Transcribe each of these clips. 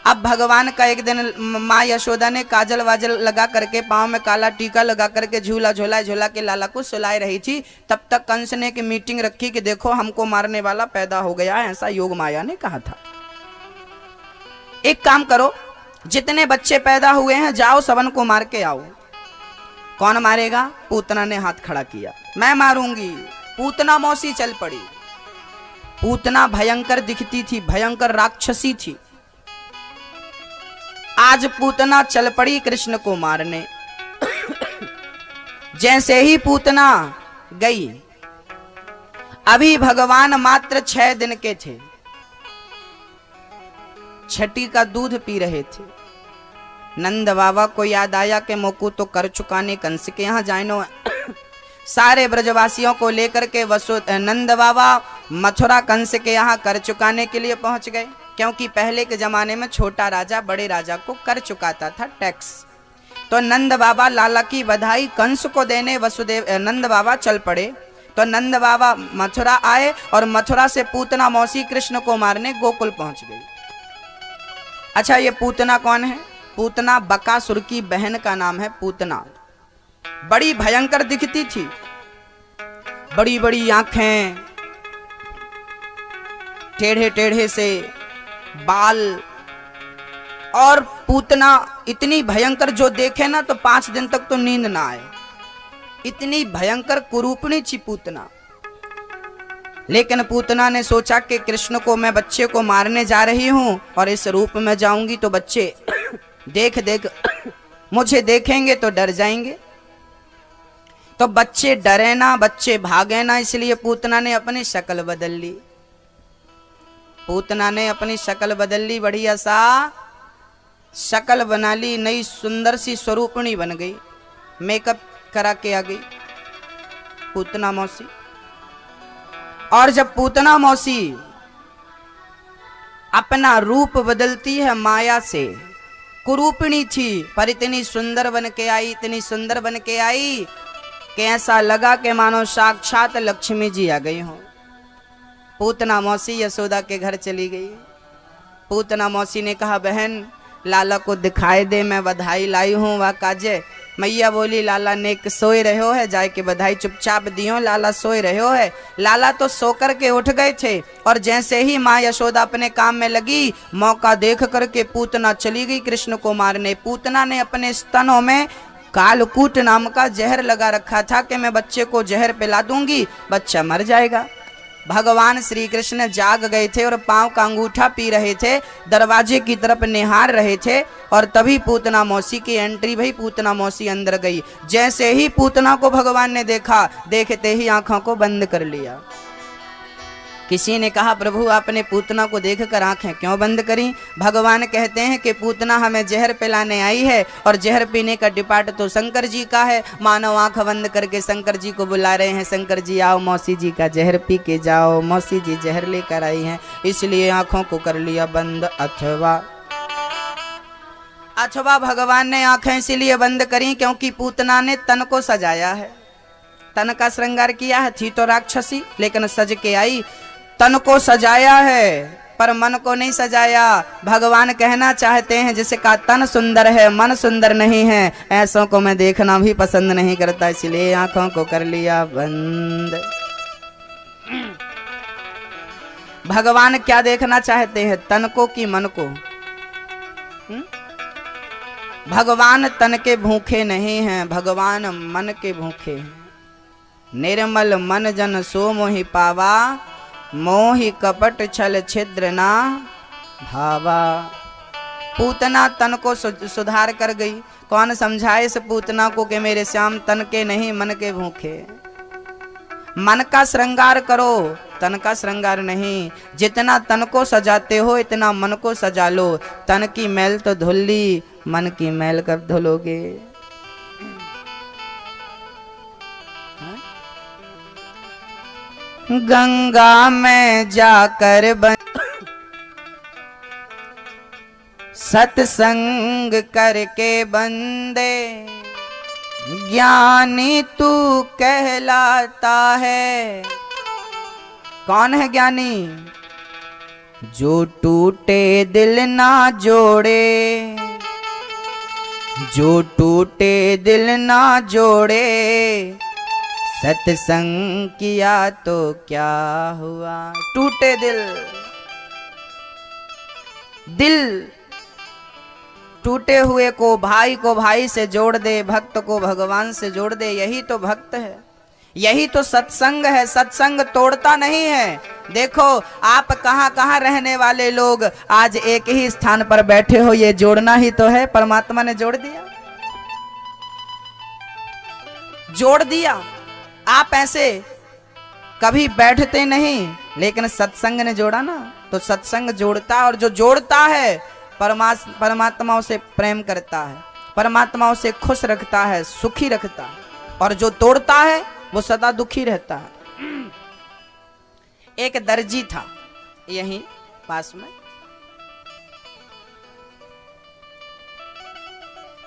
अब भगवान का एक दिन माँ यशोदा ने काजल वाजल लगा करके पाँव में काला टीका लगा करके झूला झूला झूला के लाला को सुलाए रही थी। तब तक कंस ने एक मीटिंग रखी कि देखो हमको मारने वाला पैदा हो गया, ऐसा योग माया ने कहा था। एक काम करो, जितने बच्चे पैदा हुए हैं जाओ सबन को मार के आओ। कौन मारेगा? पूतना ने हाथ खड़ा किया, मैं मारूंगी। पूतना मौसी चल पड़ी। पूतना भयंकर दिखती थी, भयंकर राक्षसी थी। आज पूतना चल पड़ी कृष्ण को मारने। जैसे ही पूतना गई, अभी भगवान मात्र 6 दिन के थे, छठी का दूध पी रहे थे। नंद बाबा को याद आया कि मोकू तो कर चुकाने कंस के यहाँ जानो। सारे ब्रजवासियों को लेकर के नंद बाबा मथुरा कंस के यहाँ कर चुकाने के लिए पहुंच गए, क्योंकि पहले के जमाने में छोटा राजा बड़े राजा को कर चुकाता था, टैक्स। तो नंद बाबा लाला की बधाई कंस को देने नंद बाबा चल पड़े। तो नंद बाबा मथुरा आए और मथुरा से पूतना मौसी कृष्ण को मारने गोकुल पहुंच गई। अच्छा, ये पूतना कौन है? पूतना बकासुर की बहन का नाम है पूतना। बड़ी भयंकर दिखती थी, बड़ी बड़ी आंखें, टेढ़े टेढ़े से बाल, और पूतना इतनी भयंकर जो देखे ना तो 5 दिन तक तो नींद ना आए, इतनी भयंकर कुरूपणी थी पूतना। लेकिन पूतना ने सोचा कि कृष्ण को मैं बच्चे को मारने जा रही हूं और इस रूप में जाऊंगी तो बच्चे देख देख मुझे देखेंगे तो डर जाएंगे, तो बच्चे डरे ना, बच्चे भागे ना, इसलिए पूतना ने अपनी शक्ल बदल ली। पूतना ने अपनी शक्ल बदल ली, बढ़िया सा शक्ल बना ली, नई सुंदर सी स्वरूपणी बन गई, मेकअप करा के आ गई पूतना मौसी। और जब पूतना मौसी अपना रूप बदलती है माया से, कुरूपिणी थी पर इतनी सुंदर बन के आई, इतनी सुंदर बन के आई कि ऐसा लगा कि मानो साक्षात लक्ष्मी जी आ गई हो। पूतना मौसी यशोदा के घर चली गई। पूतना मौसी ने कहा, बहन लाला को दिखाई दे, मैं बधाई लाई हूँ। वाह काजे। मैया बोली, लाला नेक सोए रहो है, जाए के बधाई चुपचाप दियो, लाला सोए रहो है। लाला तो सो कर के उठ गए थे और जैसे ही माँ यशोदा अपने काम में लगी, मौका देख करके पूतना चली गई कृष्ण को मारने। पूतना ने अपने स्तनों में कालकूट नाम का जहर लगा रखा था कि मैं बच्चे को जहर पिला दूंगी, बच्चा मर जाएगा। भगवान श्री कृष्ण जाग गए थे और पांव का अंगूठा पी रहे थे, दरवाजे की तरफ निहार रहे थे, और तभी पूतना मौसी की एंट्री भई। पूतना मौसी अंदर गई। जैसे ही पूतना को भगवान ने देखा, देखते ही आंखों को बंद कर लिया। किसी ने कहा, प्रभु आपने पूतना को देखकर आंखें क्यों बंद करी? भगवान कहते हैं कि पूतना हमें जहर पिलाने आई है और जहर पीने का डिपार्ट तो शंकर जी का है। मानव आंख बंद करके शंकर जी को बुला रहे हैं, शंकर जी आओ मौसी जी का जहर पी के जाओ, मौसी जी जहर लेकर आई हैं, इसलिए आंखों को कर लिया बंद। अथवा भगवान ने आंखें इसीलिए बंद करी क्योंकि पूतना ने तन को सजाया है, तन का श्रृंगार किया है। थी तो राक्षसी लेकिन सज के आई, तन को सजाया है पर मन को नहीं सजाया। भगवान कहना चाहते हैं जिसका तन सुंदर है मन सुंदर नहीं है, ऐसों को मैं देखना भी पसंद नहीं करता, इसलिए आंखों को कर लिया बंद। भगवान क्या देखना चाहते हैं, तन को कि मन को? भगवान तन के भूखे नहीं हैं, भगवान मन के भूखे हैं। निर्मल मन जन सो मोहि पावा, मोहि कपट छल छिद्र ना भावा। पूतना तन को सुधार कर गई। कौन समझाए इस पूतना को कि मेरे श्याम तन के नहीं मन के भूखे। मन का श्रृंगार करो, तन का श्रृंगार नहीं। जितना तन को सजाते हो इतना मन को सजा लो। तन की मैल तो धुल ली, मन की मैल कब धुलोगे? गंगा में जाकर सत्संग करके बंदे, ज्ञानी तू कहलाता है। कौन है ज्ञानी? जो टूटे दिल ना जोड़े, जो टूटे दिल ना जोड़े, सत्संग किया तो क्या हुआ। टूटे दिल, दिल टूटे हुए को भाई से जोड़ दे, भक्त को भगवान से जोड़ दे, यही तो भक्त है, यही तो सत्संग है। सत्संग तोड़ता नहीं है। देखो आप कहां कहां रहने वाले लोग आज एक ही स्थान पर बैठे हो, ये जोड़ना ही तो है। परमात्मा ने जोड़ दिया, जोड़ दिया। आप ऐसे कभी बैठते नहीं, लेकिन सत्संग ने जोड़ा ना, तो सत्संग जोड़ता, और जो जोड़ता है परमात्माओं से प्रेम करता है, परमात्माओं से खुश रखता है, सुखी रखता है, और जो तोड़ता है वो सदा दुखी रहता है। एक दर्जी था यहीं पास में,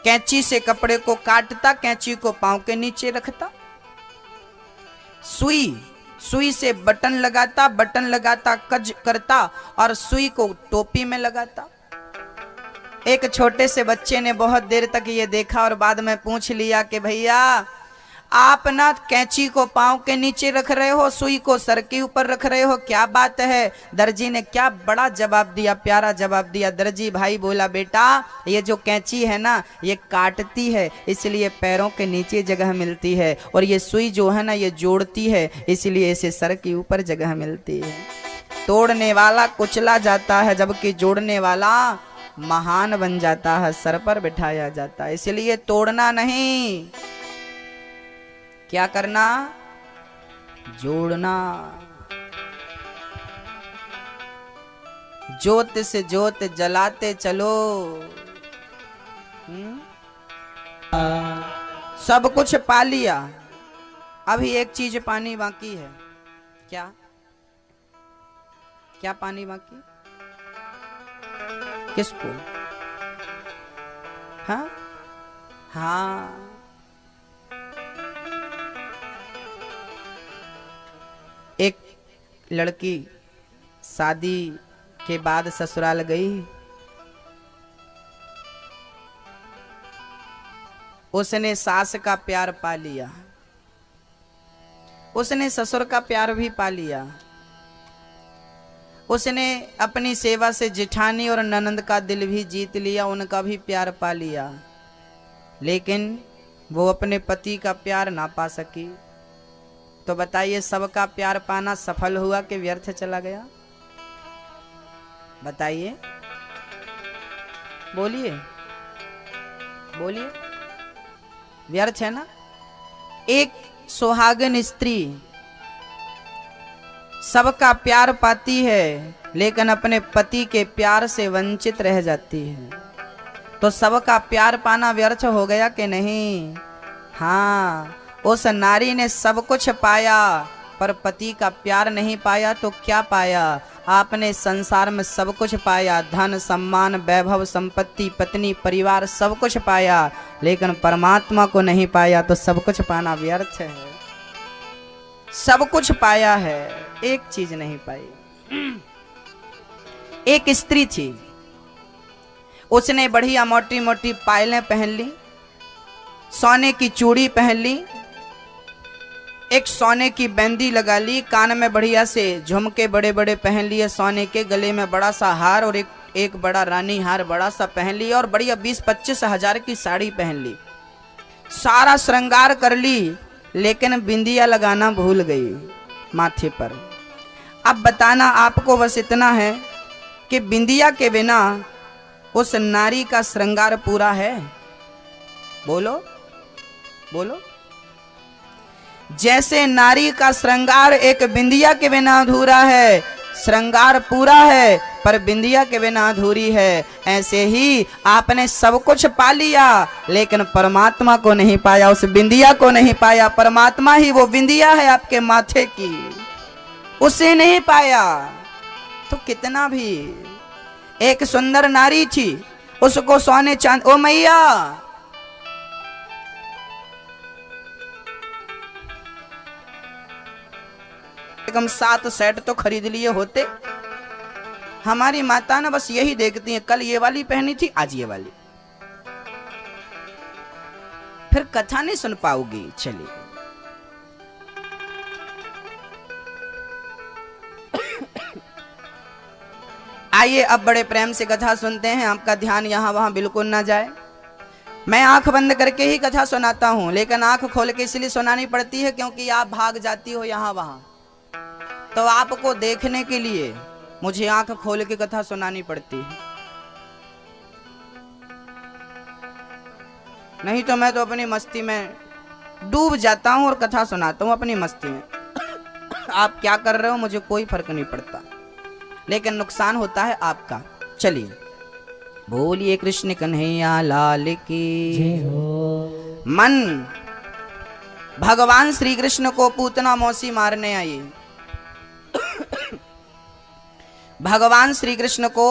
कैंची से कपड़े को काटता, कैंची को पांव के नीचे रखता, सुई से बटन लगाता, कज करता, और सुई को टोपी में लगाता। एक छोटे से बच्चे ने बहुत देर तक ये देखा और बाद में पूछ लिया कि भैया आप ना कैंची को पांव के नीचे रख रहे हो, सुई को सर के ऊपर रख रहे हो, क्या बात है। दर्जी ने क्या बड़ा जवाब दिया, प्यारा जवाब दिया। दर्जी भाई बोला, बेटा ये जो कैंची है ना, ये काटती है, इसलिए पैरों के नीचे जगह मिलती है, और ये सुई जो है ना, ये जोड़ती है, इसलिए इसे सर के ऊपर जगह मिलती है। तोड़ने वाला कुचला जाता है, जबकि जोड़ने वाला महान बन जाता है, सर पर बिठाया जाता है। इसलिए तोड़ना नहीं, क्या करना, जोड़ना। ज्योत से ज्योत जलाते चलो। सब कुछ पा लिया, अभी एक चीज पानी बाकी है। क्या क्या पानी बाकी? किसको? हाँ हाँ, एक लड़की शादी के बाद ससुराल गई, उसने सास का प्यार पा लिया, उसने ससुर का प्यार भी पा लिया, उसने अपनी सेवा से जेठानी और ननंद का दिल भी जीत लिया, उनका भी प्यार पा लिया, लेकिन वो अपने पति का प्यार ना पा सकी। तो बताइए, सबका प्यार पाना सफल हुआ कि व्यर्थ चला गया? बताइए, बोलिए बोलिए, व्यर्थ है ना। एक सुहागन स्त्री सबका प्यार पाती है, लेकिन अपने पति के प्यार से वंचित रह जाती है, तो सबका प्यार पाना व्यर्थ हो गया कि नहीं? हाँ, उस नारी ने सब कुछ पाया, पर पति का प्यार नहीं पाया, तो क्या पाया? आपने संसार में सब कुछ पाया, धन सम्मान वैभव संपत्ति पत्नी परिवार सब कुछ पाया, लेकिन परमात्मा को नहीं पाया, तो सब कुछ पाना व्यर्थ है। सब कुछ पाया है, एक चीज नहीं पाई। एक स्त्री थी, उसने बढ़िया मोटी मोटी पायलें पहन ली, सोने की चूड़ी पहन ली, एक सोने की बिंदी लगा ली, कान में बढ़िया से झुमके बड़े बड़े पहन लिए सोने के, गले में बड़ा सा हार और एक बड़ा रानी हार बड़ा सा पहन लिया, और बढ़िया 20-25 हजार की साड़ी पहन ली, सारा श्रृंगार कर ली, लेकिन बिंदिया लगाना भूल गई माथे पर। अब बताना आपको बस इतना है कि बिंदिया के बिना उस नारी का श्रृंगार पूरा है? बोलो बोलो। जैसे नारी का श्रृंगार एक बिंदिया के बिना अधूरा है, श्रृंगार पूरा है पर बिंदिया के बिना अधूरी है, ऐसे ही आपने सब कुछ पा लिया, लेकिन परमात्मा को नहीं पाया, उस बिंदिया को नहीं पाया। परमात्मा ही वो बिंदिया है आपके माथे की, उसे नहीं पाया तो कितना भी। एक सुंदर नारी थी, उसको सोने चांद, ओ मैया कम 7 सेट तो खरीद लिए होते, हमारी माता ना बस यही देखती है, कल ये वाली पहनी थी, आज ये वाली। फिर कथा नहीं सुन पाओगी। चलिए आइए अब बड़े प्रेम से कथा सुनते हैं। आपका ध्यान यहां वहां बिल्कुल ना जाए। मैं आंख बंद करके ही कथा सुनाता हूं, लेकिन आंख खोल के इसलिए सुनानी पड़ती है क्योंकि आप भाग जाती हो यहां वहां, तो आपको देखने के लिए मुझे आंख खोल के कथा सुनानी पड़ती है। नहीं तो मैं तो अपनी मस्ती में डूब जाता हूं और कथा सुनाता हूं अपनी मस्ती में। आप क्या कर रहे हो मुझे कोई फर्क नहीं पड़ता, लेकिन नुकसान होता है आपका। चलिए बोलिए कृष्ण कन्हैया लाल की जय हो। मन भगवान श्री कृष्ण को पूतना मौसी मारने आई। भगवान श्री कृष्ण को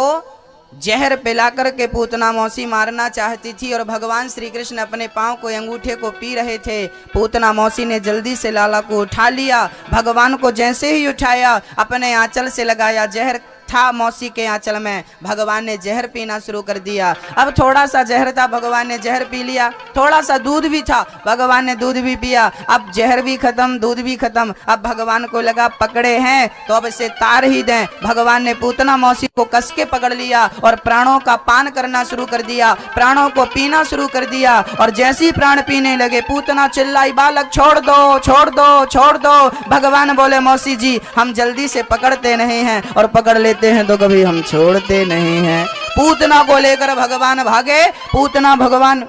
जहर पिलाकर के पूतना मौसी मारना चाहती थी और भगवान श्री कृष्ण अपने पांव को अंगूठे को पी रहे थे। पूतना मौसी ने जल्दी से लाला को उठा लिया। भगवान को जैसे ही उठाया अपने आंचल से लगाया, जहर था मौसी के आंचल में, भगवान ने जहर पीना शुरू कर दिया। अब थोड़ा सा जहर था, भगवान ने जहर पी लिया। थोड़ा सा दूध भी था, भगवान ने दूध भी पिया। अब जहर भी खत्म, दूध भी खत्म। अब भगवान को लगा पकड़े हैं तो अब इसे तार ही दें। भगवान ने पूतना मौसी को कस के पकड़ लिया और प्राणों का पान करना शुरू कर दिया, प्राणों को पीना शुरू कर दिया। और जैसे ही प्राण पीने लगे पूतना चिल्लाई, बालक छोड़ दो, छोड़ दो, छोड़ दो। भगवान बोले, मौसी जी हम जल्दी से पकड़ते नहीं हैं और पकड़ लेते हैं तो कभी हम छोड़ते नहीं हैं। पूतना को लेकर भगवान भागे। पूतना भगवान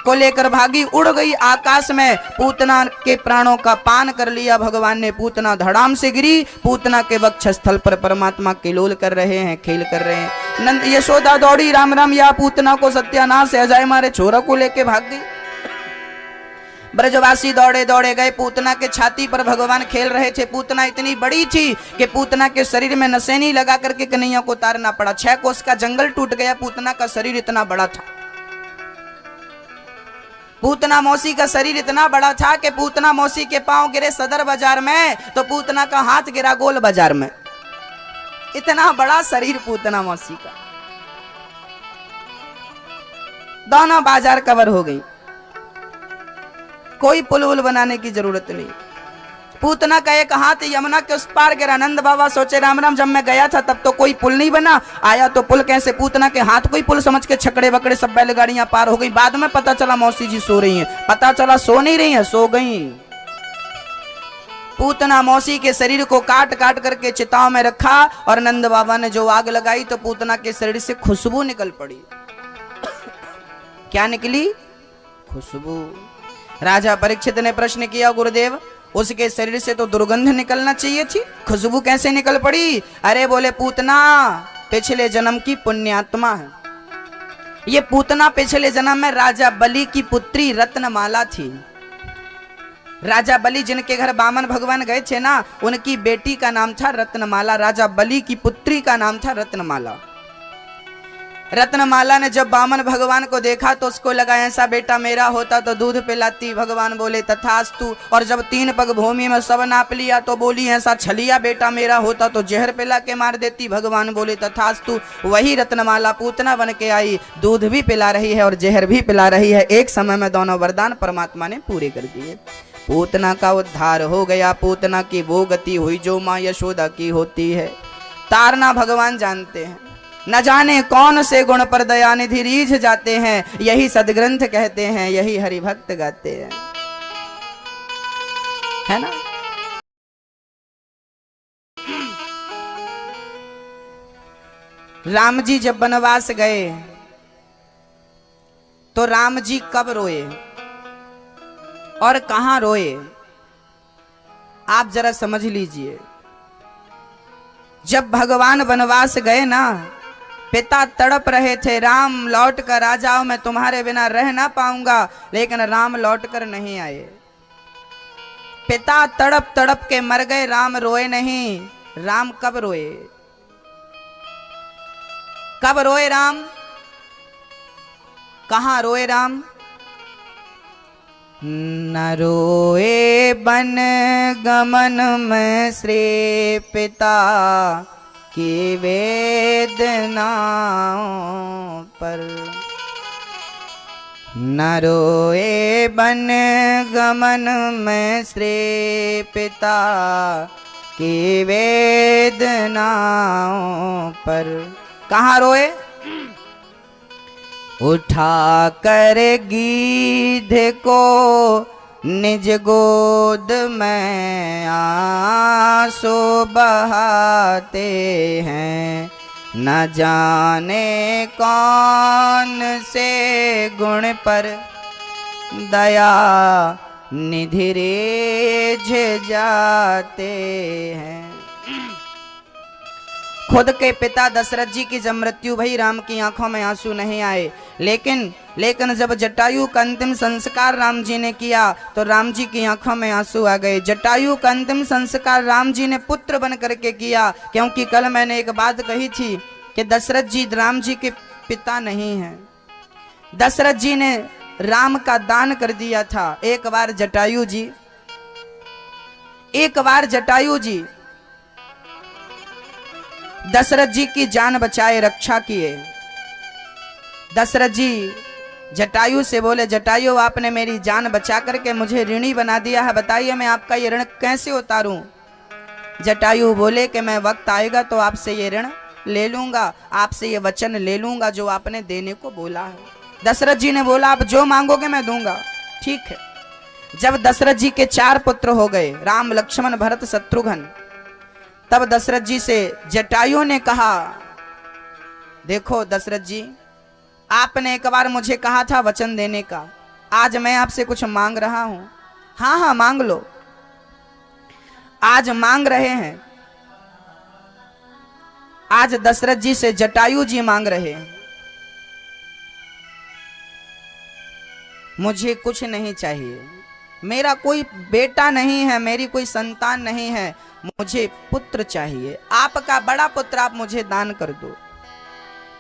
को लेकर भागी, उड़ गई आकाश में। पूतना के प्राणों का पान कर लिया भगवान ने। पूतना धड़ाम से गिरी। पूतना के वक्षस्थल पर परमात्मा किलोल कर रहे हैं, खेल कर रहे हैं। नंद यशोदा दौड़ी, राम राम या पूतना को सत्यानाश है, अजय मारे छोरा को लेके भाग गई। ब्रजवासी दौड़े दौड़े गए, पूतना के छाती पर भगवान खेल रहे थे। पूतना इतनी बड़ी थी कि पूतना के शरीर में नसेनी लगा करके कन्हैया को उतारना पड़ा। 6 कोस का जंगल टूट गया, पूतना का शरीर इतना बड़ा था। पूतना मौसी का शरीर इतना बड़ा था कि पूतना मौसी के पांव गिरे सदर बाजार में तो पूतना का हाथ गिरा गोल बाजार में। इतना बड़ा शरीर पूतना मौसी का। दोनों बाजार कवर हो गई, कोई पुल वुल बनाने की जरूरत नहीं। पूतना का एक हाथ यमुना के उस पार गिरा। नंद बाबा सोचे, राम राम जब मैं गया था तब तो कोई पुल नहीं बना, आया तो पुल कैसे? पूतना के हाथ कोई पुल समझ के छकड़े बकड़े सब बैलगाड़ियां पार हो गई। बाद में पता चला मौसी जी सो रही हैं, पता चला सो नहीं रही हैं, सो गई। पूतना मौसी के शरीर को काट काट करके चिताओं में रखा और नंद बाबा ने जो आग लगाई तो पूतना के शरीर से खुशबू निकल पड़ी। क्या निकली? खुशबू। राजा परीक्षित ने प्रश्न किया, गुरुदेव उसके शरीर से तो दुर्गंध निकलना चाहिए थी, खुशबू कैसे निकल पड़ी? अरे बोले, पूतना पिछले जन्म की पुण्यात्मा है। ये पूतना पिछले जन्म में राजा बलि की पुत्री रत्नमाला थी। राजा बलि जिनके घर वामन भगवान गए थे ना, उनकी बेटी का नाम था रत्नमाला। राजा बलि की पुत्री का नाम था रत्नमाला। रत्नमाला ने जब वामन भगवान को देखा तो उसको लगा ऐसा बेटा मेरा होता तो दूध पिलाती। भगवान बोले तथास्तु। और जब 3 पग भूमि में सब नाप लिया तो बोली ऐसा छलिया बेटा मेरा होता तो जहर पिला के मार देती। भगवान बोले तथास्तु। वही रत्नमाला पूतना बन के आई, दूध भी पिला रही है और जहर भी पिला रही है। एक समय में दोनों वरदान परमात्मा ने पूरे कर दिए। पूतना का उद्धार हो गया। पूतना की वो गति हुई जो माँ यशोदा की होती है। तारना भगवान जानते हैं। न जाने कौन से गुण पर दयानिधि रीझ जाते हैं, यही सदग्रंथ कहते हैं, यही हरि भक्त गाते हैं, है ना। राम जी जब वनवास गए तो राम जी कब रोए और कहां रोए, आप जरा समझ लीजिए। जब भगवान वनवास गए ना, पिता तड़प रहे थे, राम लौट कर आ जाओ, मैं तुम्हारे बिना रह ना पाऊंगा, लेकिन राम लौट कर नहीं आए। पिता तड़प तड़प के मर गए, राम रोए नहीं। राम कब रोए? कब रोए राम? कहां रोए राम? न रोए बन गमन में श्री पिता, की वेदनाओं पर। न रोए बन गमन में श्री पिता की वेदनाओं पर। कहाँ रोए? उठा कर गीध को निज गोद में आंसू बहाते हैं, न जाने कौन से गुण पर दया निधि रेझ जाते हैं। खुद के पिता दशरथ जी की जब मृत्यु भई, राम की आंखों में आंसू नहीं आए, लेकिन जब जटायु का अंतिम संस्कार राम जी ने किया तो राम जी की आंखों में आंसू आ गए। जटायु का अंतिम संस्कार राम जी ने पुत्र बन करके किया, क्योंकि कल मैंने एक बात कही थी कि दशरथ जी राम जी के पिता नहीं हैं। दशरथ जी ने राम का दान कर दिया था। एक बार जटायु जी दशरथ जी की जान बचाए, रक्षा किए। दशरथ जी जटायु से बोले, जटायु आपने मेरी जान बचा करके मुझे ऋणी बना दिया है, बताइए मैं आपका ये ऋण कैसे उतारूं। जटायु बोले कि मैं वक्त आएगा तो आपसे ये ऋण ले लूंगा, आपसे ये वचन ले लूंगा जो आपने देने को बोला है। दशरथ जी ने बोला आप जो मांगोगे मैं दूंगा। ठीक है। जब दशरथ जी के 4 पुत्र हो गए, राम लक्ष्मण भरत शत्रुघ्न, तब दशरथ जी से जटायु ने कहा, देखो दशरथ जी, आपने एक बार मुझे कहा था वचन देने का, आज मैं आपसे कुछ मांग रहा हूं। हाँ हाँ मांग लो। आज मांग रहे हैं। आज दशरथ जी से जटायु जी मांग रहे हैं, मुझे कुछ नहीं चाहिए, मेरा कोई बेटा नहीं है, मेरी कोई संतान नहीं है, मुझे पुत्र चाहिए, आपका बड़ा पुत्र आप मुझे दान कर दो।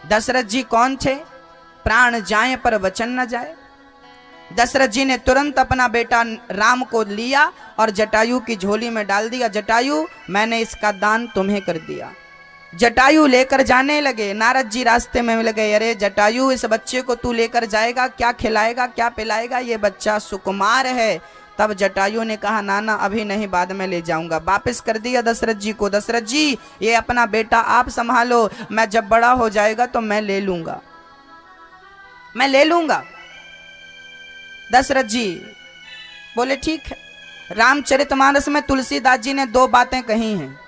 दशरथ जी कौन थे? प्राण जाए पर वचन न जाए। दशरथ जी ने तुरंत अपना बेटा राम को लिया और जटायु की झोली में डाल दिया। जटायु, मैंने इसका दान तुम्हें कर दिया। जटायु लेकर जाने लगे। नारद जी रास्ते में मिल गए। अरे जटायु, इस बच्चे को तू लेकर जाएगा, क्या खिलाएगा, क्या पिलाएगा? ये बच्चा सुकुमार है। तब जटायु ने कहा, नाना अभी नहीं, बाद में ले जाऊंगा। वापस कर दिया दशरथ जी को। दशरथ जी, ये अपना बेटा आप संभालो, मैं जब बड़ा हो जाएगा तो मैं ले लूंगा, मैं ले लूंगा। दशरथ जी बोले ठीक है। रामचरितमानस में तुलसीदास जी ने 2 बातें कही हैं।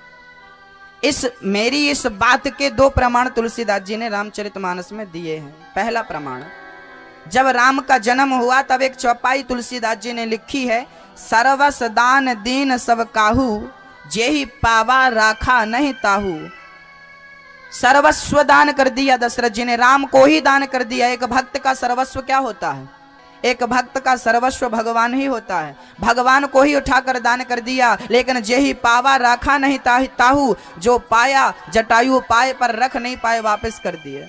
मेरी इस बात के 2 प्रमाण तुलसीदास जी ने रामचरितमानस में दिए हैं। पहला प्रमाण, जब राम का जन्म हुआ तब एक चौपाई तुलसीदास जी ने लिखी है, सर्वस दान दीन सब काहू, जेहि पावा राखा नहीं ताहू। सर्वस्व दान कर दिया दशरथ जी ने, राम को ही दान कर दिया। एक भक्त का सर्वस्व क्या होता है? एक भक्त का सर्वस्व भगवान ही होता है। भगवान को ही उठाकर दान कर दिया। लेकिन जेहि पावा राखा नहीं ताहू, जो पाया जटायु पाए पर रख नहीं पाए, वापस कर दिए,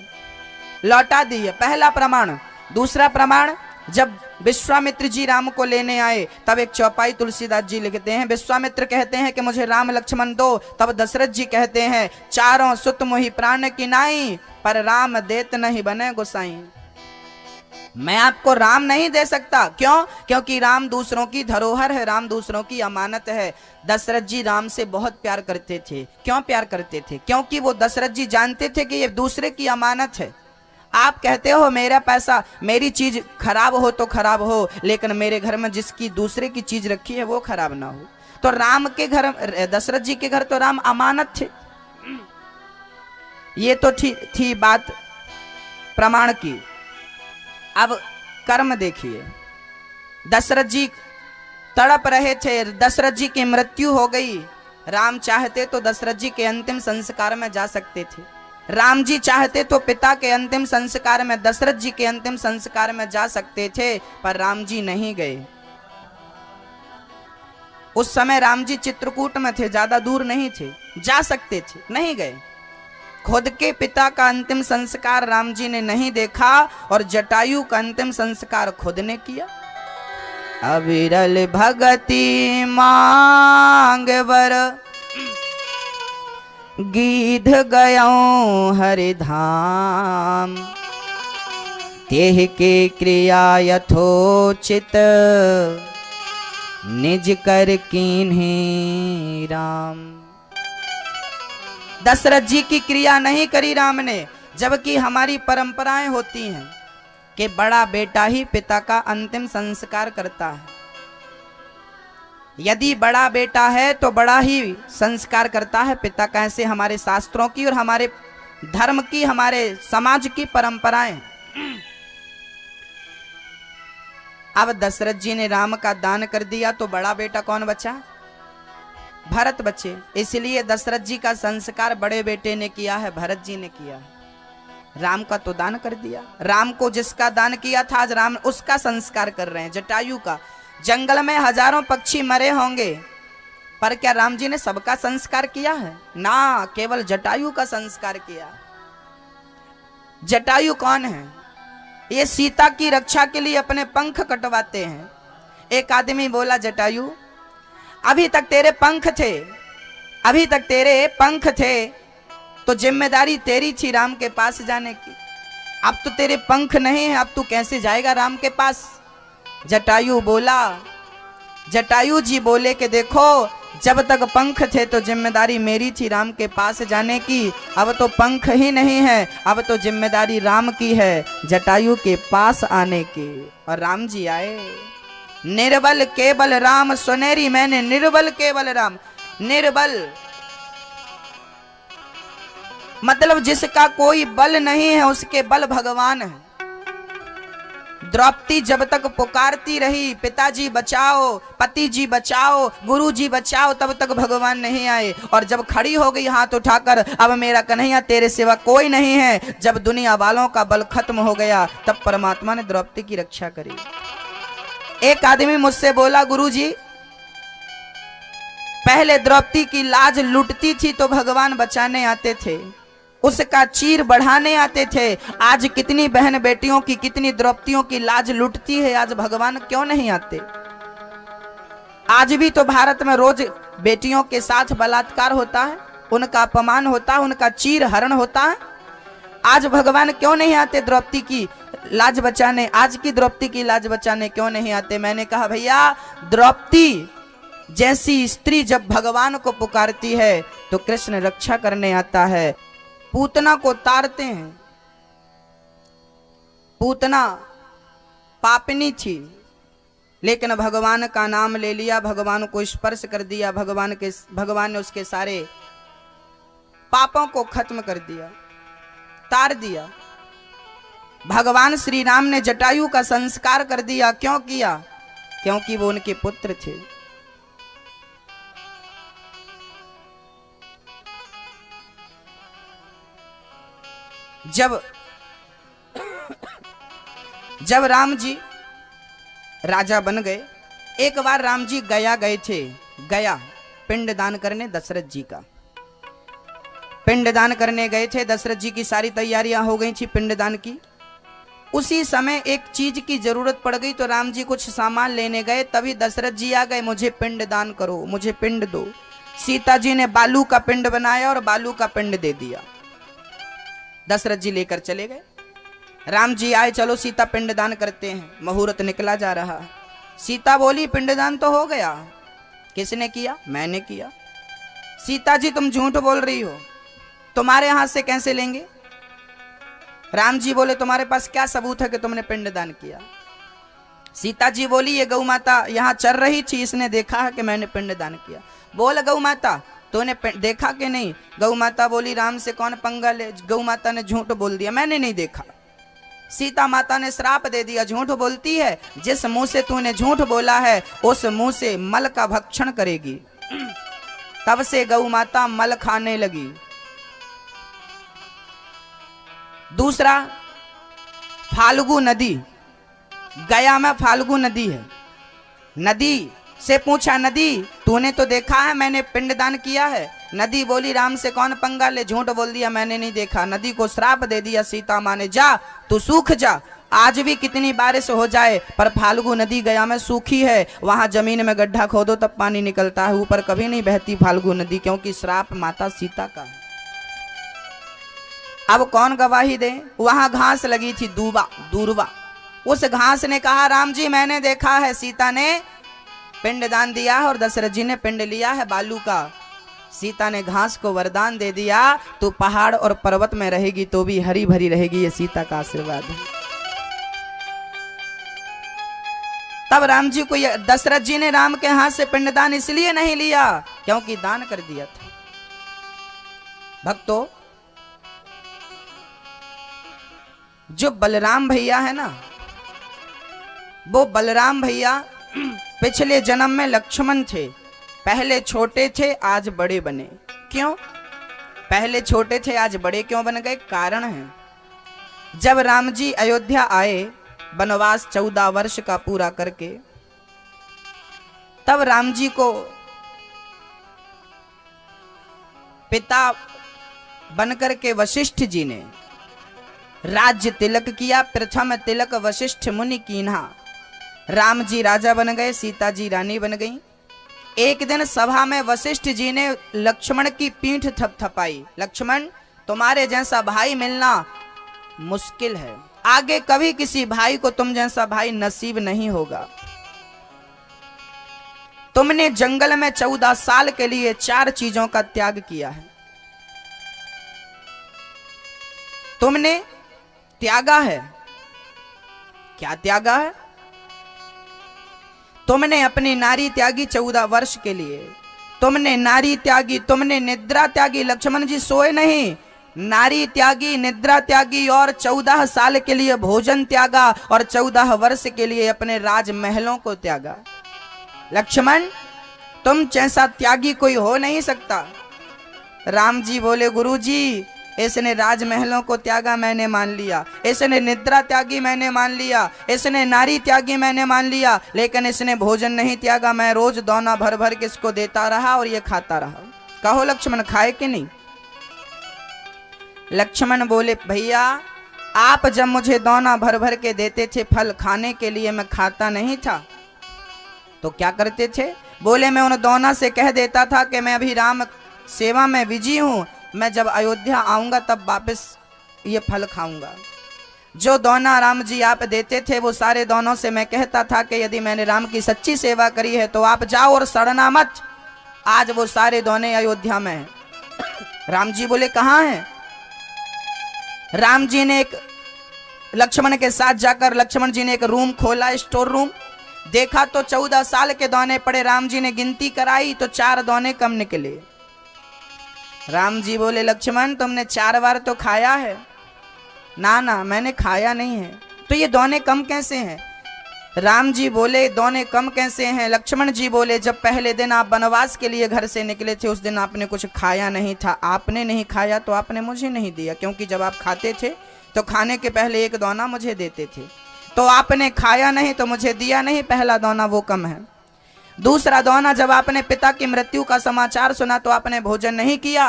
लौटा दिए। पहला प्रमाण। दूसरा प्रमाण, जब विश्वामित्र जी राम को लेने आए तब एक चौपाई तुलसीदास जी लिखते हैं। विश्वामित्र कहते हैं कि मुझे राम लक्ष्मण दो, तब दशरथ जी कहते हैं, चारों सुत मोहि प्राण की नाई, पर राम देत नहीं बने गोसाई। मैं आपको राम नहीं दे सकता। क्यों? क्योंकि राम दूसरों की धरोहर है, राम दूसरों की अमानत है। दशरथ जी राम से बहुत प्यार करते थे। क्यों प्यार करते थे? क्योंकि वो दशरथ जी जानते थे कि ये दूसरे की अमानत है। आप कहते हो मेरा पैसा, मेरी चीज खराब हो तो खराब हो, लेकिन मेरे घर में जिसकी दूसरे की चीज रखी है वो खराब ना हो। तो राम के घर, दशरथ जी के घर तो राम अमानत थे। ये तो थी बात प्रमाण की। अब कर्म देखिए। दशरथ जी तड़प रहे थे, दशरथ जी की मृत्यु हो गई। राम चाहते तो दशरथ जी के अंतिम संस्कार में जा सकते थे। राम जी चाहते तो पिता के अंतिम संस्कार में, दशरथ जी के अंतिम संस्कार में जा सकते थे, पर राम जी नहीं गए। उस समय राम जी चित्रकूट में थे, ज्यादा दूर नहीं थे, जा सकते थे, नहीं गए। खुद के पिता का अंतिम संस्कार राम जी ने नहीं देखा और जटायु का अंतिम संस्कार खुद ने किया। अविरल भगति मांग वर गीध गयों हरि धाम, तेह के क्रिया यथोचित, निज कर कीन्हे राम। दशरथ जी की क्रिया नहीं करी राम ने, जबकि हमारी परंपराएं होती हैं कि बड़ा बेटा ही पिता का अंतिम संस्कार करता है। यदि बड़ा बेटा है तो बड़ा ही संस्कार करता है पिता का। ऐसे हमारे शास्त्रों की और हमारे धर्म की, हमारे समाज की परंपराएं। अब दशरथ जी ने राम का दान कर दिया तो बड़ा बेटा कौन बचा? भरत बचे। इसलिए दशरथ जी का संस्कार बड़े बेटे ने किया है, भरत जी ने किया है। राम का तो दान कर दिया। राम को जिसका दान किया था आज राम उसका संस्कार कर रहे हैं, जटायु का। जंगल में हजारों पक्षी मरे होंगे, पर क्या राम जी ने सबका संस्कार किया है? ना, केवल जटायु का संस्कार किया। जटायु कौन है? ये सीता की रक्षा के लिए अपने पंख कटवाते हैं। एक आदमी बोला, जटायु अभी तक तेरे पंख थे, अभी तक तेरे पंख थे तो जिम्मेदारी तेरी थी राम के पास जाने की। अब तो तेरे पंख नहीं है, अब तू कैसे जाएगा राम के पास? जटायु बोला, जटायु जी बोले कि देखो, जब तक पंख थे तो जिम्मेदारी मेरी थी राम के पास जाने की, अब तो पंख ही नहीं है, अब तो जिम्मेदारी राम की है जटायु के पास आने की। और राम जी आए। निर्बल केवल राम सुनेरी मैंने, निर्बल केवल राम। निर्बल मतलब जिसका कोई बल नहीं है उसके बल भगवान है। द्रौपदी जब तक पुकारती रही, पिताजी बचाओ, पति जी बचाओ, गुरु जी बचाओ, तब तक भगवान नहीं आए। और जब खड़ी हो गई हाथ उठाकर, अब मेरा कन्हैया तेरे सिवा कोई नहीं है, जब दुनिया वालों का बल खत्म हो गया, तब परमात्मा ने द्रौपदी की रक्षा करी। एक आदमी मुझसे बोला, गुरुजी पहले द्रौपदी की लाज लुटती थी तो भगवान बचाने आते थे, उसका चीर बढ़ाने आते थे। आज कितनी बहन बेटियों की, कितनी द्रौपदियों की लाज लुटती है, आज भगवान क्यों नहीं आते? आज भी तो भारत में रोज बेटियों के साथ बलात्कार होता है, उनका अपमान होता है, उनका चीर हरण होता है। आज भगवान क्यों नहीं आते द्रौपदी की लाज बचाने? आज की द्रौपदी की लाज बचाने क्यों नहीं आते? मैंने कहा भैया, द्रौपदी जैसी स्त्री जब भगवान को पुकारती है तो कृष्ण रक्षा करने आता है। पूतना को तारते हैं, पूतना पापनी थी, लेकिन भगवान का नाम ले लिया, भगवान को स्पर्श कर दिया, भगवान ने उसके सारे पापों को खत्म कर दिया, तार दिया। भगवान श्री राम ने जटायु का संस्कार कर दिया। क्यों किया? क्योंकि वो उनके पुत्र थे। जब राम जी राजा बन गए, एक बार राम जी गया गए थे, गया पिंडदान करने, दशरथ जी का पिंडदान करने गए थे। दशरथ जी की सारी तैयारियां हो गई थी पिंडदान की। उसी समय एक चीज की जरूरत पड़ गई तो राम जी कुछ सामान लेने गए, तभी दशरथ जी आ गए, मुझे पिंडदान करो, मुझे पिंड दो। सीता जी ने बालू का पिंड बनाया और बालू का पिंड दे दिया। दशरथ जी लेकर चले गए। राम जी आए, चलो सीता पिंडदान करते हैं। मुहूर्त निकला जा रहा। सीता बोली, पिंडदान तो हो गया। किसने किया? मैंने किया। सीता जी तुम झूठ बोल रही हो, तुम्हारे हाथ से कैसे लेंगे? राम जी बोले, तुम्हारे पास क्या सबूत है कि तुमने पिंडदान किया? सीता जी बोली, ये गौ माता यहाँ चल रही थी, इसने देखा है कि मैंने पिंडदान किया। बोल गौ माता, तूने देखा कि नहीं? गौ माता बोली, राम से कौन पंगा ले? गौ माता ने झूठ बोल दिया, मैंने नहीं देखा। सीता माता ने श्राप दे दिया, झूठ बोलती है, जिस मुंह से तूने झूठ बोला है उस मुंह से मल का भक्षण करेगी। तब से गौ माता मल खाने लगी। दूसरा, फाल्गु नदी, गया में फाल्गु नदी है। नदी से पूछा, नदी तूने तो देखा है मैंने पिंडदान किया है? नदी बोली, राम से कौन पंगा ले? झूठ बोल दिया, मैंने नहीं देखा। नदी को श्राप दे दिया सीता माँ ने, जा तू सूख जा। आज भी कितनी बारिश हो जाए पर फाल्गु नदी गया में सूखी है। वहां जमीन में गड्ढा खोदो तब पानी निकलता है, ऊपर कभी नहीं बहती फाल्गु नदी, क्योंकि श्राप माता सीता का है। अब कौन गवाही दे? वहां घास लगी थी, दूरवा। उस घास ने कहा, राम जी मैंने देखा है, सीता ने पिंडदान दिया है और दशरथ जी ने पिंड लिया है बालू का। सीता ने घास को वरदान दे दिया, तू पहाड़ और पर्वत में रहेगी तो भी हरी भरी रहेगी, ये सीता का आशीर्वाद है। तब राम जी को, दशरथ जी ने राम के हाथ से पिंडदान इसलिए नहीं लिया क्योंकि दान कर दिया था। भक्तों, जो बलराम भैया है ना, वो बलराम भैया पिछले जन्म में लक्ष्मण थे। पहले छोटे थे आज बड़े बने। क्यों पहले छोटे थे आज बड़े क्यों बन गए? कारण है, जब राम जी अयोध्या आए वनवास 14 वर्ष का पूरा करके, तब राम जी को पिता बनकर के वशिष्ठ जी ने राज्य तिलक किया। प्रथम तिलक वशिष्ठ मुनि कीन्हा। राम जी राजा बन गए, सीता जी रानी बन गई। एक दिन सभा में वशिष्ठ जी ने लक्ष्मण की पीठ थपथपाई, लक्ष्मण तुम्हारे जैसा भाई मिलना मुश्किल है, आगे कभी किसी भाई को तुम जैसा भाई नसीब नहीं होगा। तुमने जंगल में 14 साल के लिए 4 चीजों का त्याग किया है। तुमने त्यागा है, क्या त्यागा है? तुमने अपनी नारी त्यागी 14 वर्ष के लिए, तुमने नारी त्यागी, तुमने निद्रा त्यागी। लक्ष्मण जी सोए नहीं, नारी त्यागी, निद्रा त्यागी और 14 साल के लिए भोजन त्यागा और 14 वर्ष के लिए अपने राजमहलों को त्यागा। लक्ष्मण तुम जैसा त्यागी कोई हो नहीं सकता। राम जी बोले, गुरुजी इसने राजमहलों को त्यागा मैंने मान लिया, इसने निद्रा त्यागी मैंने मान लिया, इसने नारी त्यागी मैंने मान लिया, लेकिन इसने भोजन नहीं त्यागा। मैं रोज दोना भर भर के इसको देता रहा और ये खाता रहा। कहो लक्ष्मण खाए कि नहीं? लक्ष्मण बोले, भैया आप जब मुझे दोना भर भर के देते थे फल खाने के लिए, मैं खाता नहीं था तो क्या करते थे? बोले, मैं उन दोना से कह देता था कि मैं अभी राम सेवा में बिजी हूं, मैं जब अयोध्या आऊंगा तब वापस ये फल खाऊंगा। जो दोना राम जी आप देते थे वो सारे दोनों से मैं कहता था कि यदि मैंने राम की सच्ची सेवा करी है तो आप जाओ और सड़ना मत। आज वो सारे दोने अयोध्या में हैं। राम जी बोले, कहाँ हैं? राम जी ने एक लक्ष्मण के साथ जाकर लक्ष्मण जी ने एक रूम खोला, स्टोर रूम, देखा तो 14 साल के दोने पड़े। राम जी ने गिनती कराई तो 4 दोने कम निकले। राम जी बोले, लक्ष्मण तुमने 4 बार तो खाया है। ना ना मैंने खाया नहीं है। तो ये दोने कम कैसे हैं? राम जी बोले, दोने कम कैसे हैं? लक्ष्मण जी बोले, जब पहले दिन आप वनवास के लिए घर से निकले थे उस दिन आपने कुछ खाया नहीं था। आपने नहीं खाया तो आपने मुझे नहीं दिया, क्योंकि जब आप खाते थे तो खाने के पहले 1 दोना मुझे देते थे। तो आपने खाया नहीं तो मुझे दिया नहीं, पहला दोना वो कम है। दूसरा दोना, जब आपने पिता की मृत्यु का समाचार सुना तो आपने भोजन नहीं किया,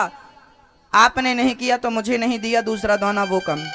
आपने नहीं किया तो मुझे नहीं दिया, दूसरा दोना वो कम।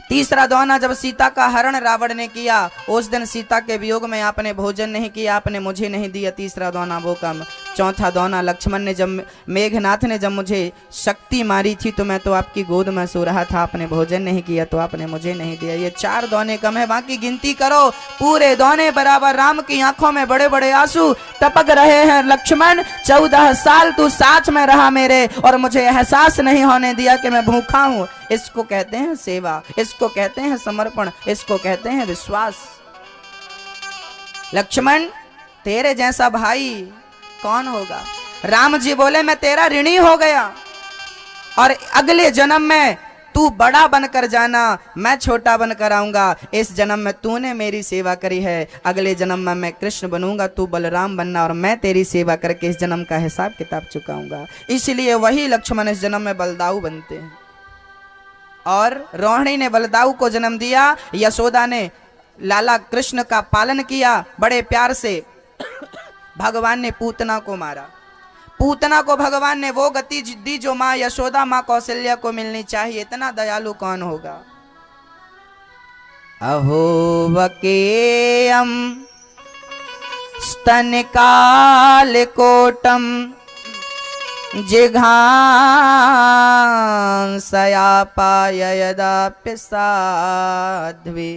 तीसरा दोना, जब सीता का हरण रावण ने किया उस दिन सीता के वियोग में आपने भोजन नहीं किया, आपने मुझे नहीं दिया, तीसरा दोना वो कम। चौथा दोना, लक्ष्मण ने जब मेघनाथ ने जब मुझे शक्ति मारी थी तो मैं तो आपकी गोद में सो रहा था, आपने भोजन नहीं किया तो आपने मुझे नहीं दिया। ये 4 दोने कम है, बाकी गिनती करो पूरे दोने बराबर। राम की आंखों में बड़े बड़े आंसू टपक रहे हैं। लक्ष्मण 14 साल तू साथ में रहा मेरे और मुझे एहसास नहीं होने दिया कि मैं भूखा हूं। इसको कहते हैं सेवा, इसको कहते हैं समर्पण, इसको कहते हैं विश्वास। लक्ष्मण तेरे जैसा भाई कौन होगा? राम जी बोले, मैं तेरा ऋणी हो गया और अगले जन्म में तू बड़ा बनकर जाना, मैं छोटा बनकर आऊंगा। इस जन्म में तूने मेरी सेवा करी है, अगले जन्म में मैं कृष्ण बनूंगा, तू बलराम बनना और मैं तेरी सेवा करके इस जन्म का हिसाब किताब चुकाऊंगा। इसलिए वही लक्ष्मण इस जन्म में बलदाऊ बनते हैं। और रोहिणी ने बलदाऊ को जन्म दिया, यशोदा ने लाला कृष्ण का पालन किया बड़े प्यार से। भगवान ने पूतना को मारा, पूतना को भगवान ने वो गति दी जो माँ यशोदा माँ कौशल्या को मिलनी चाहिए। इतना दयालु कौन होगा? अहो वकेयम स्तन काल कोटम जिघांसयापाय यदाप्य साध्वी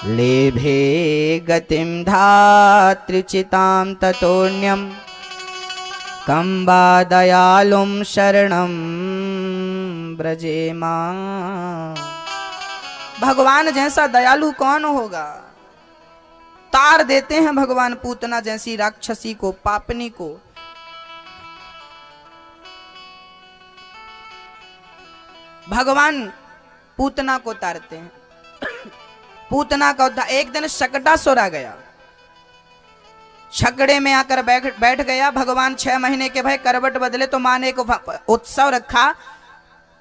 लेभे गतिं धातृचितां ततोऽन्यं कं वा दयालुं शरणं ब्रजेमा। भगवान जैसा दयालु कौन होगा। तार देते हैं भगवान पूतना जैसी राक्षसी को, पापनी को। भगवान पूतना को तारते हैं। पूतना का उद्धार। एक दिन शकटासुर आ गया, छकड़े में आकर बैठ गया। भगवान 6 महीने के भाई करवट बदले तो मां ने एक उत्सव रखा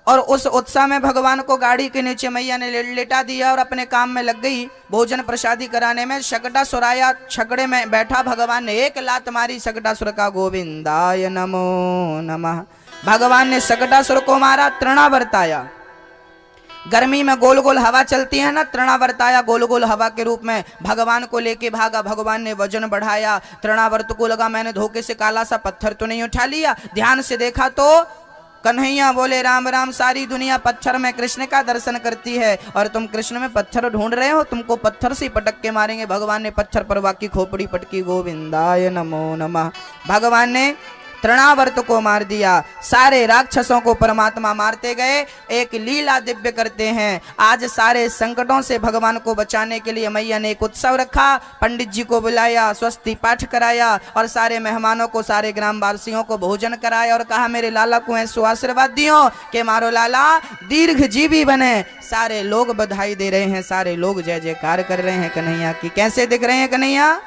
और उस उत्सव में भगवान को गाड़ी के नीचे मैया ने लेटा दिया और अपने काम में लग गई भोजन प्रसादी कराने में। शकटासुर आया, छकड़े में बैठा। भगवान ने एक लात मारी शकटासुर का, गोविंदाय नमो नमः। भगवान ने शकटासुर को मारा, तृणावर्त आया। गर्मी में गोल गोल हवा चलती है ना, तृणावर्त आया गोल गोल हवा के रूप में, भगवान को लेके भागा। भगवान ने वजन बढ़ाया, तृणावर्त को लगा मैंने धोखे से काला सा पत्थर तो नहीं उठा लिया। ध्यान से देखा तो कन्हैया बोले राम राम, सारी दुनिया पत्थर में कृष्ण का दर्शन करती है और तुम कृष्ण में पत्थर ढूंढ रहे हो, तुमको पत्थर से पटक के मारेंगे। भगवान ने पत्थर पर वाकी खोपड़ी पटकी, गोविंदाय नमो नमः। भगवान ने तृणावर्त को मार दिया। सारे राक्षसों को परमात्मा मारते गए। एक लीला दिव्य करते हैं। आज सारे संकटों से भगवान को बचाने के लिए मैया ने एक उत्सव रखा, पंडित जी को बुलाया, स्वस्ति पाठ कराया और सारे मेहमानों को, सारे ग्रामवासियों को भोजन कराया और कहा मेरे लाला को ऐसो आशीर्वाद दियो कि मारो लाला दीर्घ जीवी बने। सारे लोग बधाई दे रहे हैं, सारे लोग जय जयकार कर रहे हैं कन्हैया की। कैसे दिख रहे हैं कन्हैया?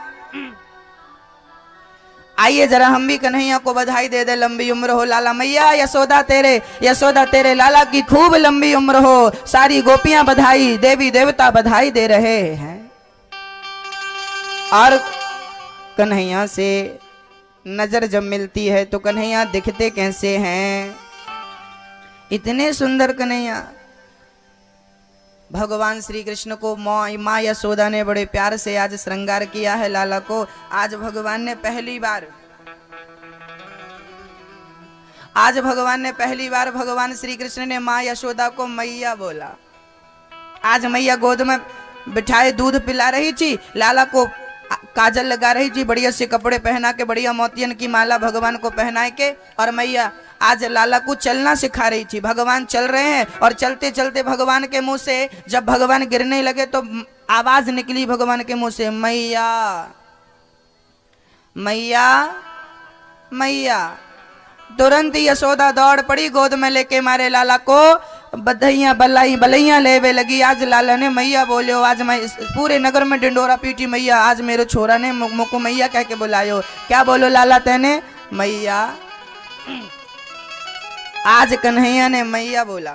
आइए जरा हम भी कन्हैया को बधाई दे दे। लंबी उम्र हो लाला मैया, यशोदा तेरे लाला की खूब लंबी उम्र हो। सारी गोपियां बधाई, देवी देवता बधाई दे रहे हैं। और कन्हैया से नजर जब मिलती है तो कन्हैया दिखते कैसे हैं, इतने सुंदर कन्हैया। भगवान श्री कृष्ण को माँ यशोदा ने बड़े प्यार से आज श्रृंगार किया है लाला को। आज भगवान ने पहली बार भगवान श्री कृष्ण ने माँ यशोदा को मैया बोला। आज मैया गोद में बिठाए दूध पिला रही थी, लाला को काजल लगा रही थी, बढ़िया से कपड़े पहना के, बढ़िया मोतियन की माला भगवान को पहनाए के, और मैया आज लाला को चलना सिखा रही थी। भगवान चल रहे हैं और चलते चलते भगवान के मुंह से जब भगवान गिरने लगे तो आवाज निकली भगवान के मुंह से, मैया मैया मैया। तुरंत यशोदा दौड़ पड़ी, गोद में लेके मारे लाला को बधाइयां बलैया लेवे लगी। आज लाला ने मैया बोले, आज मैं पूरे नगर में डिंडोरा पीटी मैया। आज मेरे छोरा ने मुझको मैया कह के बुलायो। क्या बोलो लाला तेने? मैया। आज कन्हैया ने मैया बोला।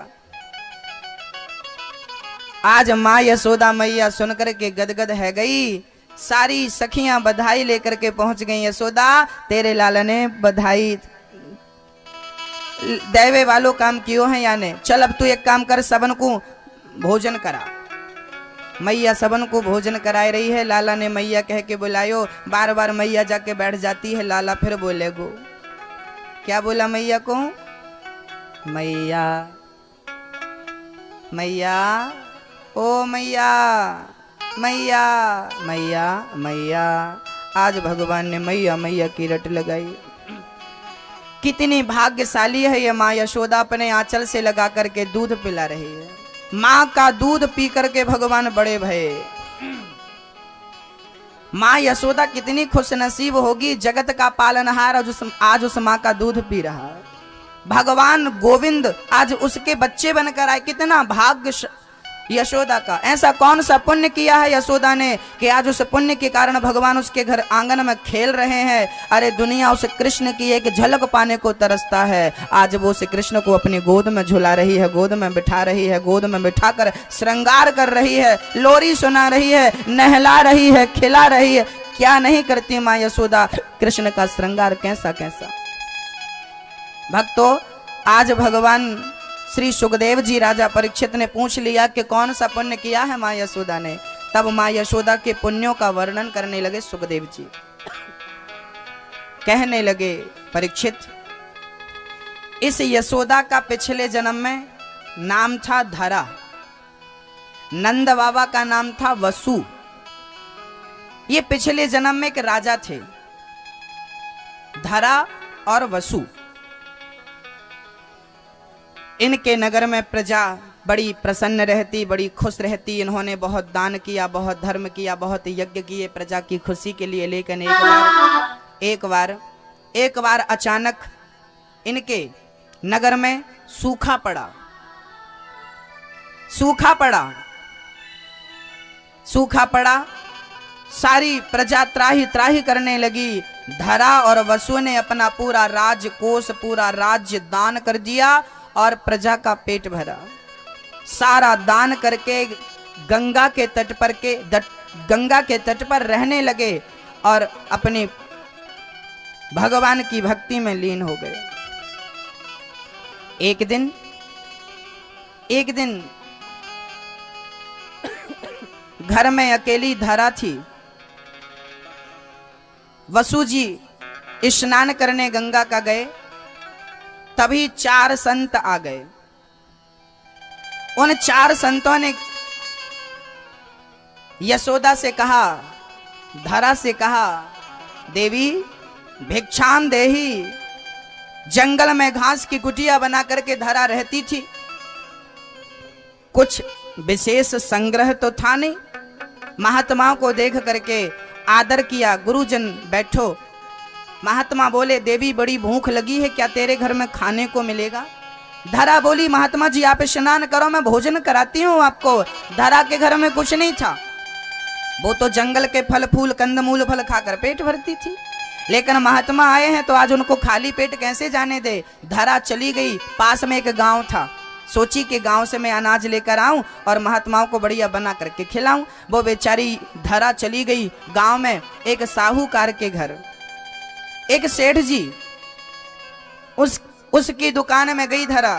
आज माँ यशोदा मैया सुनकर के गदगद है गई। सारी सखियां बधाई लेकर के पहुंच गई। यशोदा तेरे लाला ने बधाई देवे वालों काम कियो है याने, चल अब तू एक काम कर, सबन को भोजन करा। मैया सबन को भोजन कराए रही है। लाला ने मैया कह के बुलायो। बार बार मैया जाके बैठ जाती है। लाला फिर बोले गो, क्या बोला मैया को? मैया मैया ओ मैया मैया मैया मैया। आज भगवान ने मैया मैया की रट लगाई। कितनी भाग्यशाली है ये माँ यशोदा, अपने आंचल से लगा करके दूध पिला रही है। माँ का दूध पी करके भगवान बड़े भये। माँ यशोदा कितनी खुशनसीब होगी, जगत का पालनहार आज उस माँ का दूध पी रहा है। भगवान गोविंद आज उसके बच्चे बनकर आए। कितना भाग्य यशोदा का। ऐसा कौन सा पुण्य किया है यशोदा ने कि आज उस पुण्य के कारण भगवान उसके घर आंगन में खेल रहे हैं। अरे दुनिया उस कृष्ण की एक झलक पाने को तरसता है। आज वो उस कृष्ण को अपनी गोद में झुला रही है, गोद में बिठा रही है, गोद में बिठाकर श्रृंगार कर रही है, लोरी सुना रही है, नहला रही है, खिला रही है। क्या नहीं करती माँ यशोदा कृष्ण का श्रृंगार, कैसा कैसा। भक्तों, आज भगवान श्री सुखदेव जी राजा परीक्षित ने पूछ लिया कि कौन सा पुण्य किया है माँ यशोदा ने। तब माँ यशोदा के पुण्यों का वर्णन करने लगे सुखदेव जी। कहने लगे, परीक्षित इस यशोदा का पिछले जन्म में नाम था धरा, नंद बाबा का नाम था वसु। ये पिछले जन्म में एक राजा थे, धरा और वसु। इनके नगर में प्रजा बड़ी प्रसन्न रहती, बड़ी खुश रहती। इन्होंने बहुत दान किया, बहुत धर्म किया, बहुत यज्ञ किए प्रजा की खुशी के लिए। लेकिन एक बार अचानक इनके नगर में सूखा पड़ा। सारी प्रजा त्राही त्राही करने लगी। धरा और वसु ने अपना पूरा राजकोष, पूरा राज्य दान कर दिया और प्रजा का पेट भरा। सारा दान करके गंगा के तट पर रहने लगे और अपने भगवान की भक्ति में लीन हो गए। एक दिन घर में अकेली धरा थी। वसु जी स्नान करने गंगा का गए, तभी 4 संत आ गए। उन 4 संतों ने यशोदा से कहा, धरा से कहा, देवी भिक्षाम देही। जंगल में घास की कुटिया बना करके धरा रहती थी। कुछ विशेष संग्रह तो था नहीं। महात्माओं को देख करके आदर किया, गुरुजन बैठो। महात्मा बोले, देवी बड़ी भूख लगी है, क्या तेरे घर में खाने को मिलेगा? धरा बोली, महात्मा जी आप स्नान करो, मैं भोजन कराती हूँ आपको। धरा के घर में कुछ नहीं था, वो तो जंगल के फल फूल कंदमूल फल खाकर पेट भरती थी। लेकिन महात्मा आए हैं तो आज उनको खाली पेट कैसे जाने दे। धरा चली गई। पास में एक गांव था, सोची कि गांव से मैं अनाज लेकर आऊं और महात्माओं को बढ़िया बना करके खिलाऊं। वो बेचारी धरा चली गई गांव में। एक साहूकार के घर एक सेठ जी, उसकी दुकान में गई धरा।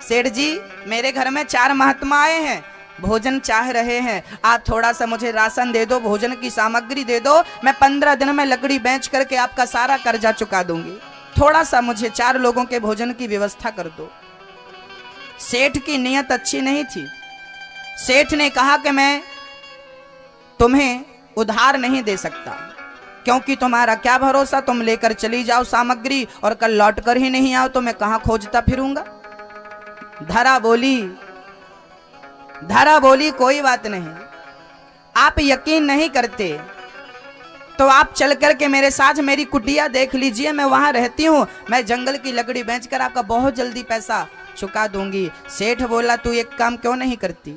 सेठ जी, मेरे घर में 4 महात्मा आए हैं, भोजन चाह रहे हैं, आप थोड़ा सा मुझे राशन दे दो, भोजन की सामग्री दे दो, मैं 15 दिन में लकड़ी बेच करके आपका सारा कर्जा चुका दूंगी। थोड़ा सा मुझे 4 लोगों के भोजन की व्यवस्था कर दो। सेठ की नीयत अच्छी नहीं थी। सेठ ने कहा कि मैं तुम्हें उधार नहीं दे सकता, क्योंकि तुम्हारा क्या भरोसा, तुम लेकर चली जाओ सामग्री और कल लौट कर ही नहीं आओ तो मैं कहां खोजता फिरूंगा। धरा बोली कोई बात नहीं, आप यकीन नहीं करते तो आप चल करके मेरे साथ मेरी कुटिया देख लीजिए, मैं वहां रहती हूं, मैं जंगल की लकड़ी बेचकर आपका बहुत जल्दी पैसा चुका दूंगी। सेठ बोला, तू एक काम क्यों नहीं करती,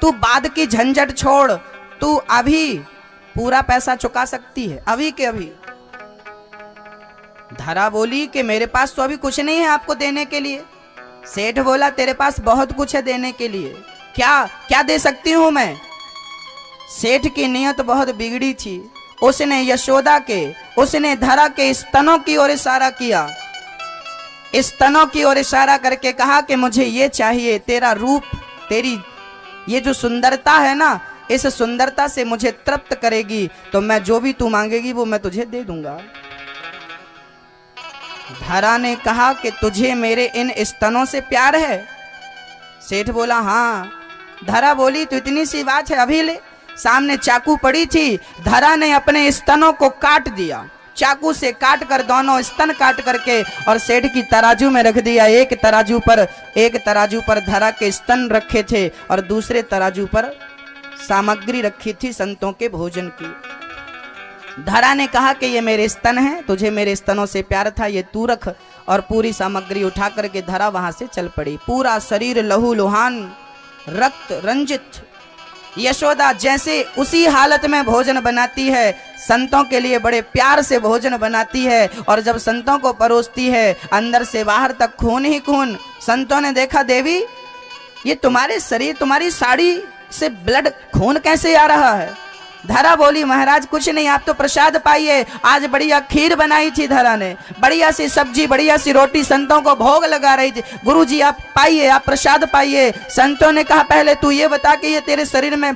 तू बाद की झंझट छोड़, तू अभी पूरा पैसा चुका सकती है, अभी के अभी। धरा बोली कि मेरे पास तो अभी कुछ नहीं है आपको देने के लिए। सेठ बोला, तेरे पास बहुत कुछ है देने के लिए, क्या दे सकती हूं मैं? सेठ की नीयत बहुत बिगड़ी थी। उसने धरा के स्तनों की ओर इशारा किया, स्तनों की ओर इशारा करके कहा कि मुझे ये चाहिए, तेरा रूप, तेरी ये जो सुंदरता है ना, इस सुंदरता से मुझे तृप्त करेगी तो मैं जो भी तू मांगेगी वो मैं तुझे दे दूंगा। धरा ने कहा कि तुझे मेरे इन स्तनों से प्यार है? सेठ बोला हाँ। धरा बोली, तो इतनी सी बात है, अभी ले। सामने चाकू पड़ी थी, धरा ने अपने स्तनों को काट दिया, चाकू से काट कर दोनों स्तन काट करके और सेठ की तराजू में रख दिया। एक तराजू पर धरा के स्तन रखे थे और दूसरे तराजू पर सामग्री रखी थी संतों के भोजन की। धरा ने कहा कि ये मेरे स्तन हैं, तुझे मेरे स्तनों से प्यार था, ये तू रख। और पूरी सामग्री उठा करके धरा वहां से चल पड़ी। पूरा शरीर लहू लुहान, रक्त रंजित। यशोदा जैसे उसी हालत में भोजन बनाती है, संतों के लिए बड़े प्यार से भोजन बनाती है और जब संतों को परोसती है अंदर से बाहर तक खून ही खून। संतों ने देखा, देवी ये तुम्हारे शरीर, तुम्हारी साड़ी से ब्लड, खून कैसे आ रहा है? धरा बोली, महाराज कुछ नहीं, आप तो प्रसाद पाइए। आज बढ़िया खीर बनाई थी धरा ने, बढ़िया सी सब्जी, बढ़िया सी रोटी, संतों को भोग लगा रही थी। गुरुजी आप पाइए, आप प्रसाद पाइए। संतों ने कहा, पहले तू ये बता कि ये तेरे शरीर में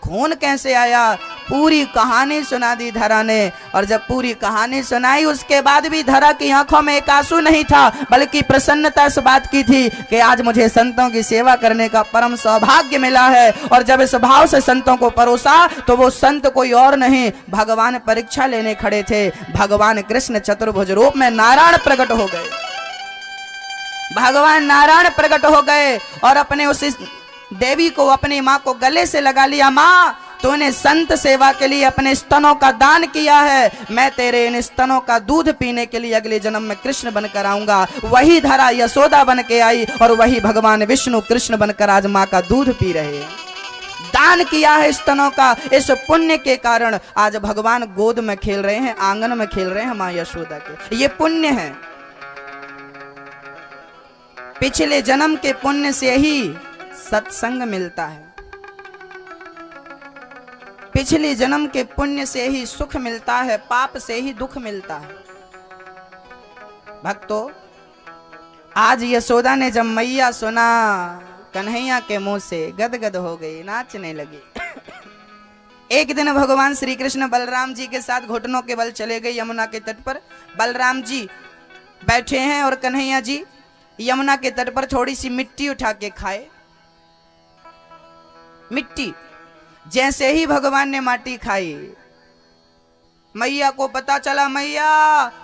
खून कैसे आया? पूरी कहानी सुना दी धरा ने। और जब पूरी कहानी सुनाई उसके बाद भी धरा की आंखों में एक आंसू नहीं था, बल्कि प्रसन्नता इस बात की थी कि आज मुझे संतों की सेवा करने का परम सौभाग्य मिला है। और जब इस भाव से संतों को परोसा तो वो संत कोई और नहीं, भगवान परीक्षा लेने खड़े थे। भगवान कृष्ण चतुर्भुज रूप में नारायण प्रकट हो गए। भगवान नारायण प्रकट हो गए और अपने उस देवी को, अपनी माँ को गले से लगा लिया। माँ, तूने संत सेवा के लिए अपने स्तनों का दान किया है, मैं तेरे इन स्तनों का दूध पीने के लिए अगले जन्म में कृष्ण बनकर आऊंगा। वही धरा यशोदा बन के आई और वही भगवान विष्णु कृष्ण बनकर आज माँ का दूध पी रहे हैं। दान किया है स्तनों का। इस पुण्य के कारण आज भगवान गोद में खेल रहे हैं, आंगन में खेल रहे हैं माँ यशोदा के। ये पुण्य है। पिछले जन्म के पुण्य से ही सत्संग मिलता है, पिछले जन्म के पुण्य से ही सुख मिलता है, पाप से ही दुख मिलता है। भक्तों, आज यशोदा ने जब मैया सुना, कन्हैया के मुंह से गदगद हो गई, नाचने लगी। एक दिन भगवान श्री कृष्ण बलराम जी के साथ घुटनों के बल चले गए यमुना के तट पर। बलराम जी बैठे हैं और कन्हैया जी यमुना के तट पर थोड़ी सी मिट्टी उठा के खाए। मिट्टी, जैसे ही भगवान ने माटी खाई, मैया को पता चला। मैया,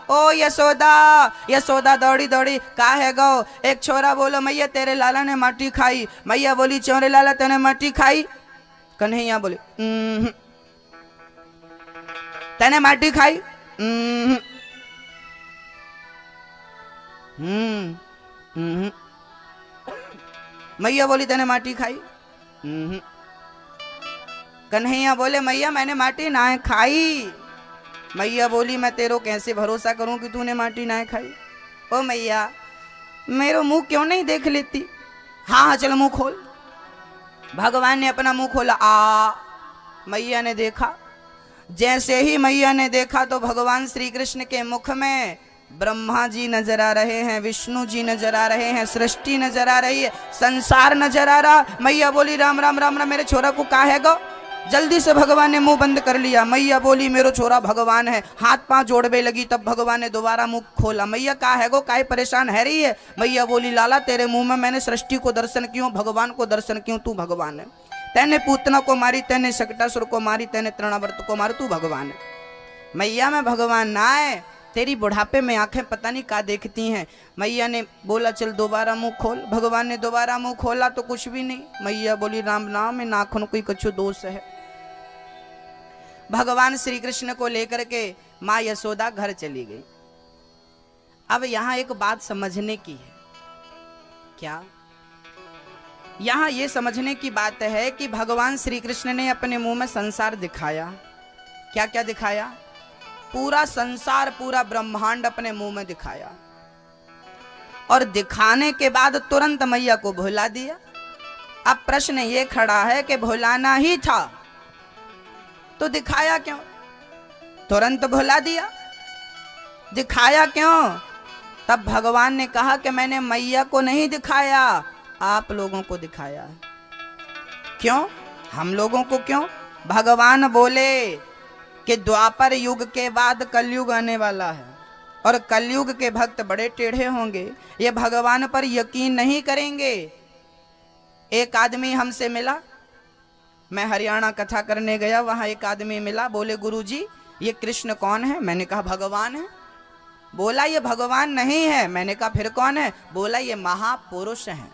ओ यशोदा। यशोदा दौड़ी दौड़ी, का है गौ? एक छोरा बोलो, मैया तेरे लाला ने माटी खाई। मैया बोली, चोरे लाला तेने माटी खाई? कन्हैया बोले, तेने माटी खाई? मैया बोली, तेने माटी खाई? कन्हैया बोले, मैया मैंने माटी ना खाई। मैया बोली, मैं तेरो कैसे भरोसा करूं कि तूने माटी ना खाई? ओ मैया, मेरा मुंह क्यों नहीं देख लेती? हाँ चल मुंह खोल। भगवान ने अपना मुंह खोला। मैया ने देखा। जैसे ही मैया ने देखा तो भगवान श्री कृष्ण के मुख में ब्रह्मा जी नजर आ रहे हैं, विष्णु जी नजर आ रहे हैं, सृष्टि नजर आ रही है, संसार नजर आ रहा। मैया बोली, राम राम राम राम, मेरे छोरा को का है गो? जल्दी से भगवान ने मुंह बंद कर लिया। मैया बोली, मेरो छोरा भगवान है। हाथ पांव जोड़ने लगी, तब भगवान ने दोबारा मुंह खोला। मैया का है गो, काहे परेशान है रही है? मैया बोली, लाला तेरे मुंह में मैंने सृष्टि को दर्शन क्यों, भगवान को दर्शन क्यों? तू भगवान है। तेने पूतना को मारी, तेने शकटासुर को मारी, तेने तृणावर्त को मारी, तू भगवान है। मैया मैं भगवान ना है, तेरी बुढ़ापे में आंखें पता नहीं क्या देखती हैं। मैया ने बोला, चल दोबारा मुंह खोल। भगवान ने दोबारा मुंह खोला तो कुछ भी नहीं। मैया बोली, राम नाम में नाखून कोई कछु दोष है। भगवान श्री कृष्ण को लेकर के माँ यशोदा घर चली गई। अब यहां एक बात समझने की है। क्या? यहां यह समझने की बात है कि भगवान श्री कृष्ण ने अपने मुंह में संसार दिखाया। क्या क्या दिखाया? पूरा संसार, पूरा ब्रह्मांड अपने मुंह में दिखाया। और दिखाने के बाद तुरंत मैया को भुला दिया। अब प्रश्न ये खड़ा है कि भुलाना ही था तो दिखाया क्यों? तुरंत भुला दिया, दिखाया क्यों? तब भगवान ने कहा कि मैंने मैया को नहीं दिखाया, आप लोगों को दिखाया। क्यों? हम लोगों को क्यों? भगवान बोले कि द्वापर युग के बाद कलयुग आने वाला है और कलयुग के भक्त बड़े टेढ़े होंगे, ये भगवान पर यकीन नहीं करेंगे। एक आदमी हमसे मिला, मैं हरियाणा कथा करने गया, वहां एक आदमी मिला, बोले गुरुजी ये कृष्ण कौन है? मैंने कहा भगवान है। बोला ये भगवान नहीं है। मैंने कहा फिर कौन है? बोला ये महापुरुष है।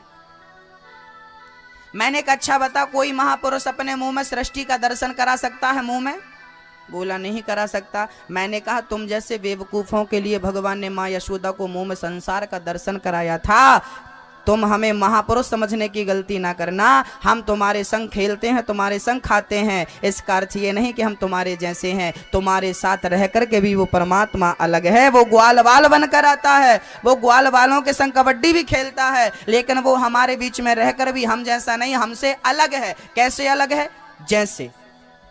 मैंने कहा अच्छा बता, कोई महापुरुष अपने मुंह में सृष्टि का दर्शन करा सकता है मुंह में? बोला नहीं करा सकता। मैंने कहा तुम जैसे बेवकूफों के लिए भगवान ने माँ यशोदा को मुंह में संसार का दर्शन कराया था। तुम हमें महापुरुष समझने की गलती ना करना। हम तुम्हारे संग खेलते हैं, तुम्हारे संग खाते हैं, इसका अर्थ ये नहीं कि हम तुम्हारे जैसे हैं। तुम्हारे साथ रह करके भी वो परमात्मा अलग है। वो ग्वाल बाल बनकर आता है, वो ग्वाल बालों के संग कबड्डी भी खेलता है, लेकिन वो हमारे बीच में रहकर भी हम जैसा नहीं, हमसे अलग है। कैसे अलग है? जैसे